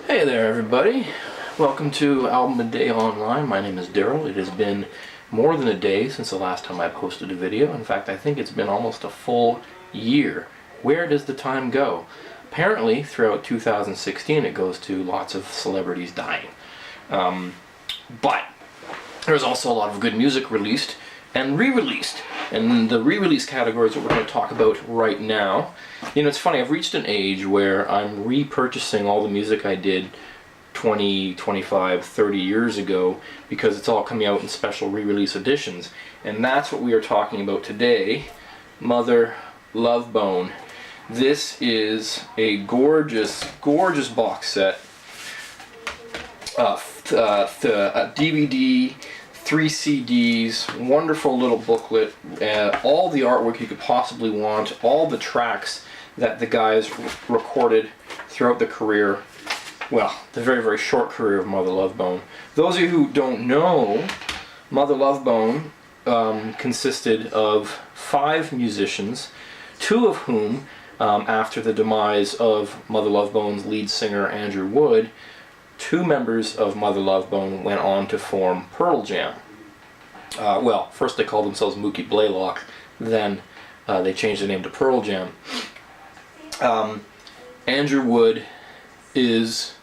Hey there everybody, welcome to Album a Day Online. My name is Daryl. It has been more than a day since the last time I posted a video. In fact, I think it's been almost a full year. Where does the time go? Apparently, throughout 2016 it goes to lots of celebrities dying. But there's also a lot of good music released and re-released. And the re-release category is what we're going to talk about right now. You know, it's funny, I've reached an age where I'm repurchasing all the music I did 20, 25, 30 years ago because it's all coming out in special re-release editions. And that's what we are talking about today, Mother Love Bone. This is a gorgeous, gorgeous box set. A DVD, 3 CDs, wonderful little booklet, all the artwork you could possibly want, all the tracks that the guys recorded throughout the career, well, the very, very short career of Mother Love Bone. Those of you who don't know, Mother Love Bone consisted of 5 musicians, 2 of whom, after the demise of Mother Love Bone's lead singer Andrew Wood, 2 members of Mother Love Bone went on to form Pearl Jam. Well, first they called themselves Mookie Blaylock, then they changed their name to Pearl Jam. Andrew Wood is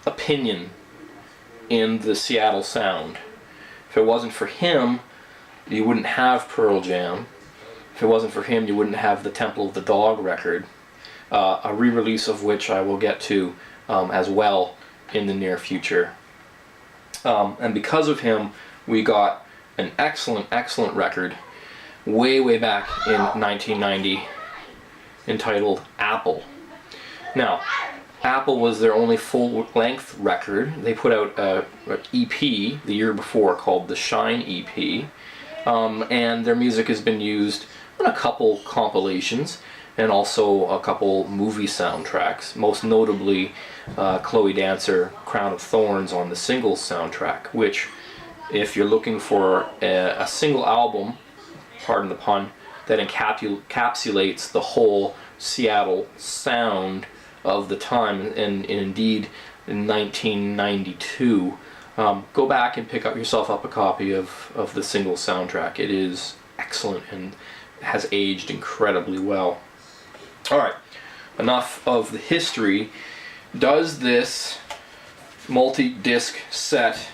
opinion in the Seattle sound. If it wasn't for him, you wouldn't have Pearl Jam. If it wasn't for him, you wouldn't have the Temple of the Dog record, a re-release of which I will get to as well in the near future. And because of him, we got an excellent, excellent record way, way back in 1990 entitled Apple. Now, Apple was their only full-length record. They put out an EP the year before called the Shine EP, and their music has been used on a couple compilations and also a couple movie soundtracks, most notably Chloe Dancer, Crown of Thorns on the Singles soundtrack, which, if you're looking for a single album, pardon the pun, that encapsulates the whole Seattle sound of the time, and indeed in 1992, go back and pick up yourself up a copy of the Singles soundtrack. It is excellent and has aged incredibly well. Alright, enough of the history. Does this multi-disc set,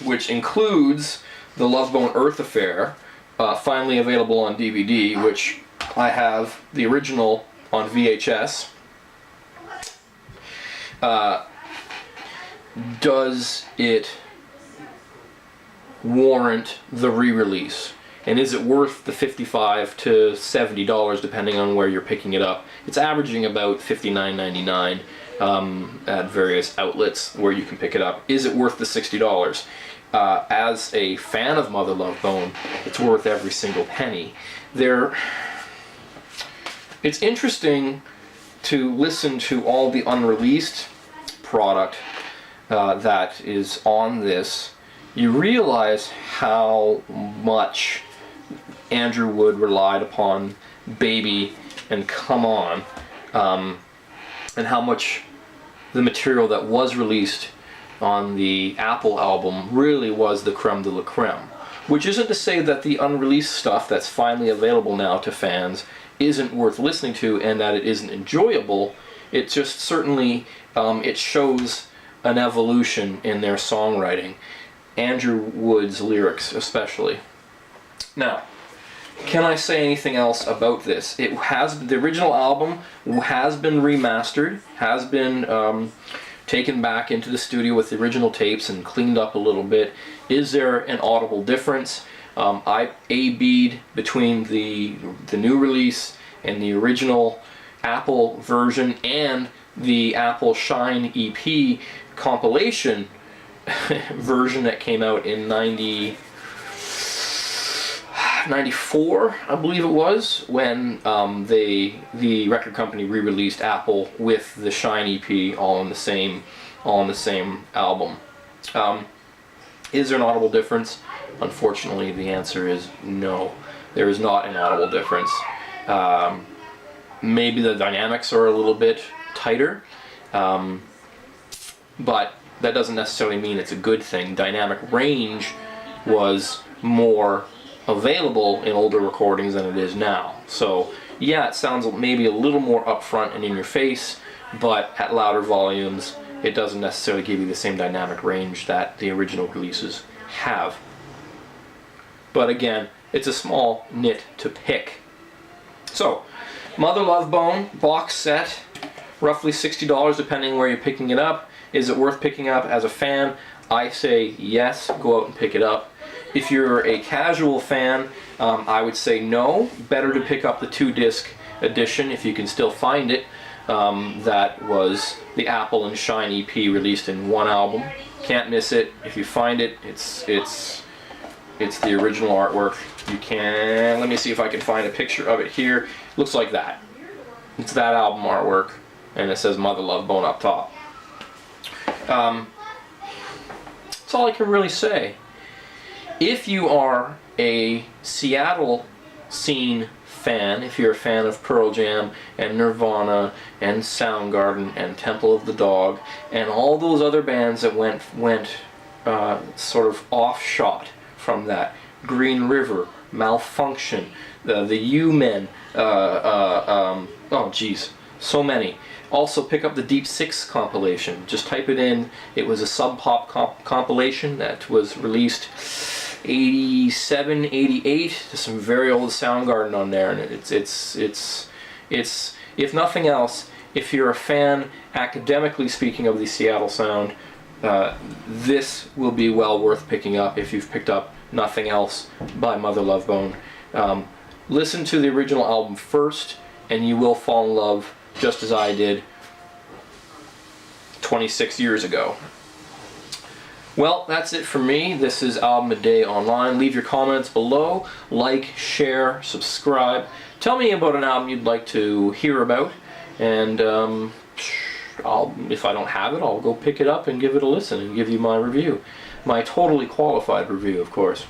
which includes the Love Bone Earth Affair, finally available on DVD, which I have the original on VHS, does it warrant the re-release? And is it worth the $55 to $70 depending on where you're picking it up? It's averaging about $59.99 at various outlets where you can pick it up. Is it worth the $60? As a fan of Mother Love Bone, it's worth every single penny. It's interesting to listen to all the unreleased product that is on this. You realize how much Andrew Wood relied upon Baby and Come On, and how much the material that was released on the Apple album really was the creme de la creme. Which isn't to say that the unreleased stuff that's finally available now to fans isn't worth listening to and that it isn't enjoyable. It just certainly, it shows an evolution in their songwriting. Andrew Wood's lyrics especially. Now, can I say anything else about this? The original album has been remastered, has been taken back into the studio with the original tapes and cleaned up a little bit. Is there an audible difference? I A-B'd between the new release and the original Apple version and the Apple Shine EP compilation version that came out in 94, I believe it was, when the record company re-released Apple with the Shine EP all on the same album. Is there an audible difference? Unfortunately, the answer is no. There is not an audible difference. Maybe the dynamics are a little bit tighter. but that doesn't necessarily mean it's a good thing. Dynamic range was more available in older recordings than it is now. So yeah, it sounds maybe a little more upfront and in your face, but at louder volumes, it doesn't necessarily give you the same dynamic range that the original releases have. But again, it's a small nit to pick. So, Mother Love Bone box set, roughly $60 depending where you're picking it up. Is it worth picking up as a fan? I say yes, go out and pick it up. If you're a casual fan, I would say no. Better to pick up the 2-disc edition if you can still find it. That was the Apple and Shine EP released in one album. Can't miss it. If you find it, it's the original artwork. You can, let me see if I can find a picture of it here. Looks like that. It's that album artwork, and it says Mother Love Bone up top. That's all I can really say. If you are a Seattle scene fan, if you're a fan of Pearl Jam and Nirvana and Soundgarden and Temple of the Dog and all those other bands that went sort of off-shot from that, Green River, Malfunction, the U-Men, oh geez, so many. Also pick up the Deep Six compilation. Just type it in. It was a Sub Pop compilation that was released 87, 88. There's some very old Soundgarden on there, and it's if nothing else, if you're a fan, academically speaking, of the Seattle sound, this will be well worth picking up if you've picked up nothing else by Mother Love Bone. Listen to the original album first, and you will fall in love, just as I did 26 years ago. Well, that's it for me. This is Album a Day Online. Leave your comments below. Like, share, subscribe. Tell me about an album you'd like to hear about, and if I don't have it, I'll go pick it up and give it a listen and give you my review. My totally qualified review, of course.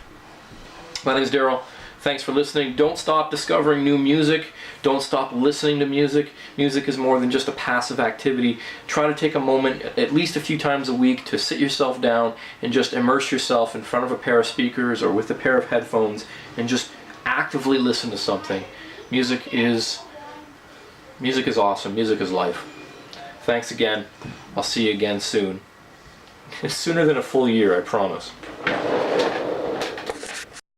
My name is Daryl. Thanks for listening. Don't stop discovering new music. Don't stop listening to music. Music is more than just a passive activity. Try to take a moment, at least a few times a week, to sit yourself down and just immerse yourself in front of a pair of speakers or with a pair of headphones and just actively listen to something. Music is awesome. Music is life. Thanks again. I'll see you again soon. Sooner than a full year, I promise.